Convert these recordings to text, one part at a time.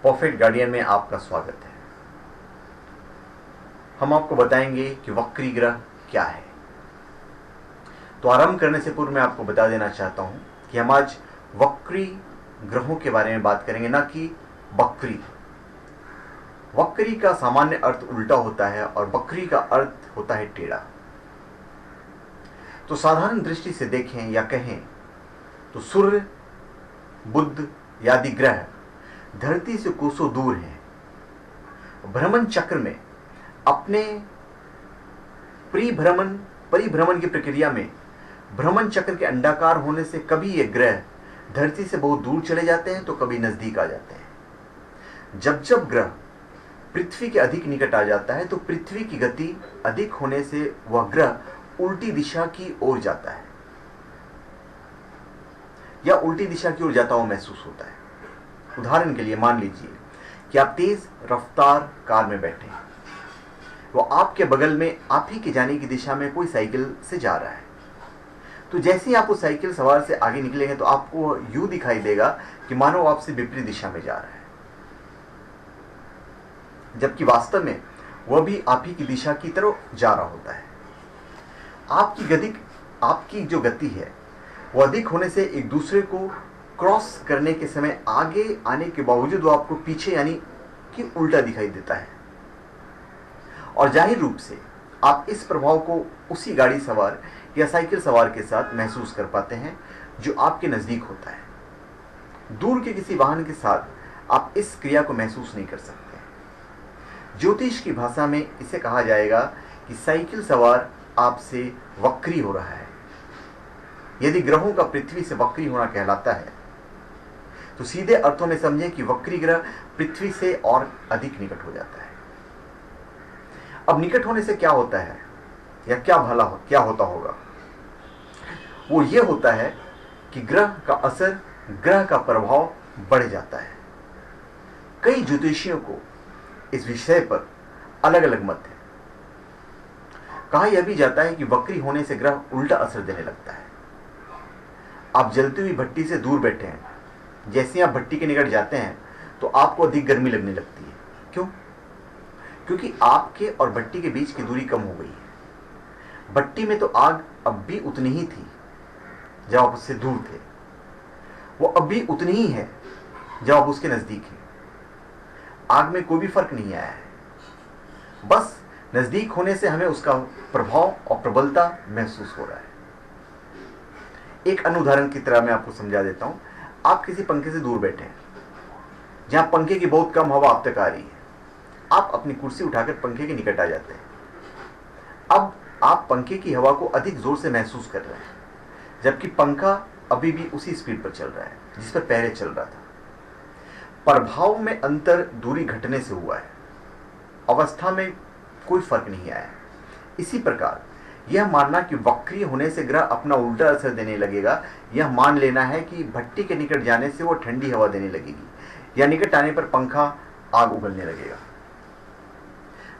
Perfect guardian में आपका स्वागत है। हम आपको बताएंगे कि वक्री ग्रह क्या है। तो आरंभ करने से पूर्व मैं आपको बता देना चाहता हूं कि हम आज वक्री ग्रहों के बारे में बात करेंगे, ना कि बकरी। वक्री का सामान्य अर्थ उल्टा होता है और बकरी का अर्थ होता है टेढ़ा। तो साधारण दृष्टि से देखें या कहें तो सूर्य, बुध आदि ग्रह धरती से कोसों दूर हैं। भ्रमण चक्र में अपने परिभ्रमण की प्रक्रिया में भ्रमण चक्र के अंडाकार होने से कभी ये ग्रह धरती से बहुत दूर चले जाते हैं तो कभी नजदीक आ जाते हैं। जब जब ग्रह पृथ्वी के अधिक निकट आ जाता है तो पृथ्वी की गति अधिक होने से वह ग्रह उल्टी दिशा की ओर जाता है या उल्टी दिशा की ओर जाता हुआ महसूस होता है। उदाहरण के लिए मान लीजिए कि आप तेज रफ्तार कार में बैठे हैं, वो आपके बगल में आप ही के जाने की दिशा में कोई साइकिल से जा रहा है। तो जैसे ही आप उस साइकिल सवार से आगे निकलेंगे तो आपको यूं दिखाई देगा कि मानो आपसे विपरीत दिशा में जा रहा है, जबकि वास्तव में वह भी आप ही की दिशा की तरफ जा रहा होता है। आपकी जो गति है वो अधिक होने से एक दूसरे को क्रॉस करने के समय आगे आने के बावजूद वो आपको पीछे यानी कि उल्टा दिखाई देता है। और जाहिर रूप से आप इस प्रभाव को उसी गाड़ी सवार या साइकिल सवार के साथ महसूस कर पाते हैं जो आपके नजदीक होता है। दूर के किसी वाहन के साथ आप इस क्रिया को महसूस नहीं कर सकते। ज्योतिष की भाषा में इसे कहा जाएगा कि साइकिल सवार आपसे वक्री हो रहा है। यदि ग्रहों का पृथ्वी से वक्री होना कहलाता है तो सीधे अर्थों में समझें कि वक्री ग्रह पृथ्वी से और अधिक निकट हो जाता है। अब निकट होने से क्या होता है या क्या होता होगा, वो ये होता है कि ग्रह का असर, ग्रह का प्रभाव बढ़ जाता है। कई ज्योतिषियों को इस विषय पर अलग अलग मत है। कहा यह भी जाता है कि वक्री होने से ग्रह उल्टा असर देने लगता है। आप जलती हुई भट्टी से दूर बैठे हैं, जैसे आप भट्टी के निकट जाते हैं तो आपको अधिक गर्मी लगने लगती है। क्यों? क्योंकि आपके और भट्टी के बीच की दूरी कम हो गई है। भट्टी में तो आग अब भी उतनी ही थी जब आप उससे दूर थे, वो अब भी उतनी ही है जब आप उसके नजदीक हैं। आग में कोई भी फर्क नहीं आया है, बस नजदीक होने से हमें उसका प्रभाव और प्रबलता महसूस हो रहा है। एक अन्य उदाहरण की तरह मैं आपको समझा देता हूं। आप किसी पंखे से दूर बैठे हैं जहां पंखे की बहुत कम हवा आप तक आ रही है। आप अपनी कुर्सी उठाकर पंखे के निकट आ जाते हैं। अब आप पंखे की हवा को अधिक जोर से महसूस कर रहे हैं, जबकि पंखा अभी भी उसी स्पीड पर चल रहा है जिस पर पहले चल रहा था। प्रभाव में अंतर दूरी घटने से हुआ है, अवस्था में कोई फर्क नहीं आया। इसी प्रकार यह मानना कि वक्री होने से ग्रह अपना उल्टा असर देने लगेगा, यह मान लेना है कि भट्टी के निकट जाने से वो ठंडी हवा देने लगेगी या निकट आने पर पंखा आग उगलने लगेगा।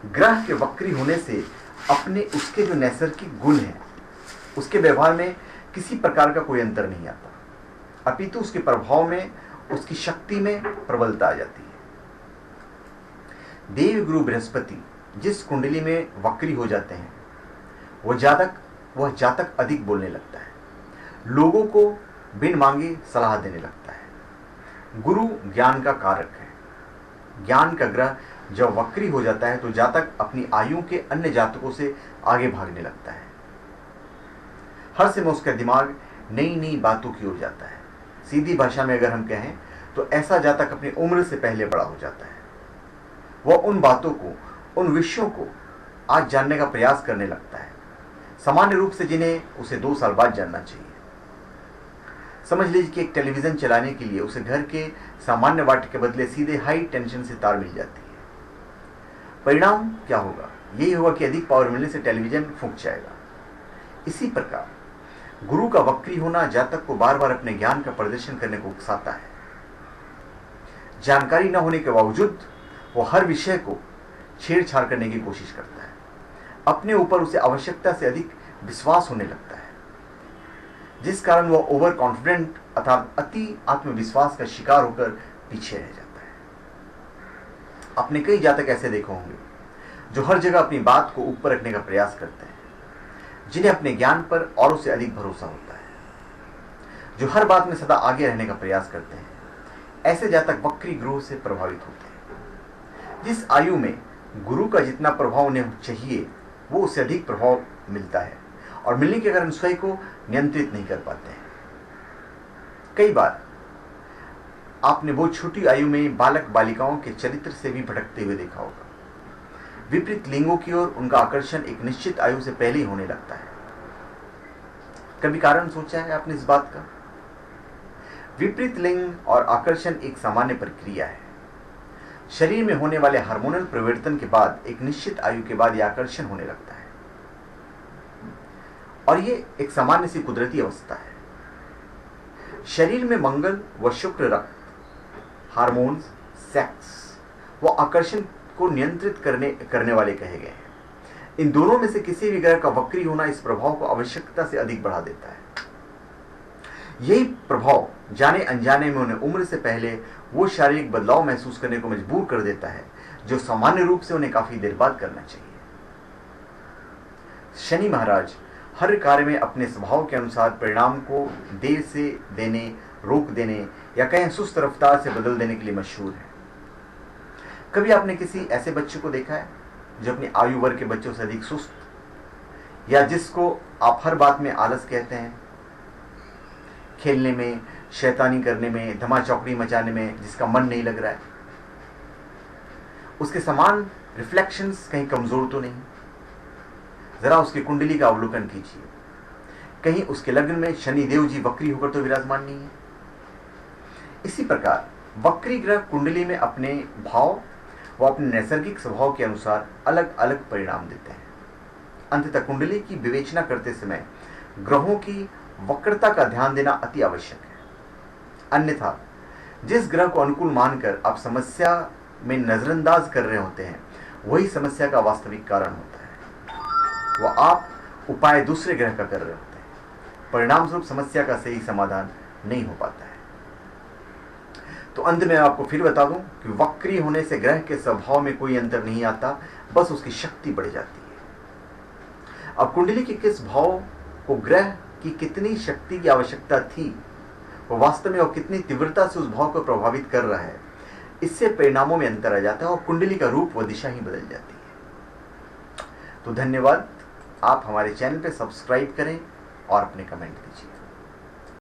ग्रह के वक्री होने से अपने उसके जो नैसर्गिक गुण हैं उसके व्यवहार में किसी प्रकार का कोई अंतर नहीं आता, अपितु उसके प्रभाव में, उसकी शक्ति में प्रबलता आ जाती है। देवगुरु बृहस्पति जिस कुंडली में वक्री हो जाते हैं वह जातक अधिक बोलने लगता है, लोगों को बिन मांगे सलाह देने लगता है। गुरु ज्ञान का कारक है। ज्ञान का ग्रह जब वक्री हो जाता है तो जातक अपनी आयु के अन्य जातकों से आगे भागने लगता है। हर समय उसका दिमाग नई नई बातों की ओर जाता है। सीधी भाषा में अगर हम कहें तो ऐसा जातक अपनी उम्र से पहले बड़ा हो जाता है। वह उन बातों को, उन विषयों को आज जानने का प्रयास करने लगता है, सामान्य रूप से जिन्हें उसे 2 साल बाद जानना चाहिए। समझ लीजिए कि एक टेलीविजन चलाने के लिए उसे घर के सामान्य वाट के बदले सीधे हाई टेंशन से तार मिल जाती है। परिणाम क्या होगा? यही होगा कि अधिक पावर मिलने से टेलीविजन फूंक जाएगा। इसी प्रकार गुरु का वक्री होना जातक को बार बार अपने ज्ञान का प्रदर्शन करने को उकसाता है। जानकारी न होने के बावजूद वो हर विषय को छेड़छाड़ करने की कोशिश करता है। अपने ऊपर उसे आवश्यकता से अधिक विश्वास होने लगता है, जिस कारण वह ओवर कॉन्फिडेंट अर्थात अति आत्मविश्वास का शिकार होकर पीछे रह जाता है। आपने कई जातक ऐसे देखे होंगे जो हर जगह अपनी बात को ऊपर रखने का प्रयास करते हैं, जिन्हें अपने ज्ञान पर औरों से अधिक भरोसा होता है, जो हर बात में सदा आगे रहने का प्रयास करते हैं। ऐसे जातक वक्री ग्रह से प्रभावित होते हैं। जिस आयु में गुरु का जितना प्रभाव उन्हें चाहिए वो उससे अधिक प्रभाव मिलता है, और मिलने के कारण स्वयं को नियंत्रित नहीं कर पाते हैं। कई बार आपने वो छोटी आयु में बालक बालिकाओं के चरित्र से भी भटकते हुए देखा होगा। विपरीत लिंगों की ओर उनका आकर्षण एक निश्चित आयु से पहले ही होने लगता है। कभी कारण सोचा है आपने इस बात का? विपरीत लिंग और आकर्षण एक सामान्य प्रक्रिया है। शरीर में होने वाले हार्मोनल परिवर्तन के बाद एक निश्चित आयु के बाद यह आकर्षण होने लगता है, और यह एक सामान्य सी कुदरती अवस्था है। शरीर में मंगल व शुक्र रक्त, हार्मोन्स, सेक्स व आकर्षण को नियंत्रित करने वाले कहे गए हैं। इन दोनों में से किसी भी ग्रह का वक्री होना इस प्रभाव को आवश्यकता से अधिक बढ़ा देता है। यही प्रभाव जाने अनजाने में उन्हें उम्र से पहले वो शारीरिक बदलाव महसूस करने को मजबूर कर देता है जो सामान्य रूप से उन्हें काफी देर बाद करना चाहिए। शनि महाराज हर कार्य में अपने स्वभाव के अनुसार परिणाम को देर से देने, रोक देने या कहें सुस्त रफ्तार से बदल देने के लिए मशहूर है। कभी आपने किसी ऐसे बच्चे को देखा है जो अपनी आयु वर्ग के बच्चों से अधिक सुस्त, या जिसको आप हर बात में आलस कहते हैं, खेलने में, शैतानी करने में, धमा चौकड़ी मचाने में जिसका मन नहीं लग रहा है? उसके समान रिफ्लेक्शंस कहीं कमजोर तो नहीं? जरा उसकी कुंडली का अवलोकन कीजिए। कहीं उसके लग्न में शनि देव जी वक्री होकर तो विराजमान नहीं है? इसी प्रकार वक्री ग्रह कुंडली में अपने भाव व अपने नैसर्गिक स्वभाव के अनुसार अलग अलग परिणाम देते हैं। अंततः कुंडली की विवेचना करते समय ग्रहों की वक्रता का ध्यान देना अति आवश्यक है। अन्यथा जिस ग्रह को अनुकूल मानकर आप समस्या में नजरअंदाज कर रहे होते हैं वही समस्या का वास्तविक कारण होता है। वह आप उपाय दूसरे ग्रह का कर रहे होते हैं। परिणाम स्वरूप समस्या का सही समाधान नहीं हो पाता है। तो अंत में आपको फिर बता दूं कि वक्री होने से ग्रह के स्वभाव में कोई अंतर नहीं आता, बस उसकी शक्ति बढ़ जाती है। अब कुंडली के किस भाव को ग्रह की कितनी शक्ति की आवश्यकता थी, वो वास्तव में और कितनी तीव्रता से उस भाव को प्रभावित कर रहा है, इससे परिणामों में अंतर आ जाता है और कुंडली का रूप व दिशा ही बदल जाती है। तो धन्यवाद। आप हमारे चैनल पे सब्सक्राइब करें और अपने कमेंट दीजिए।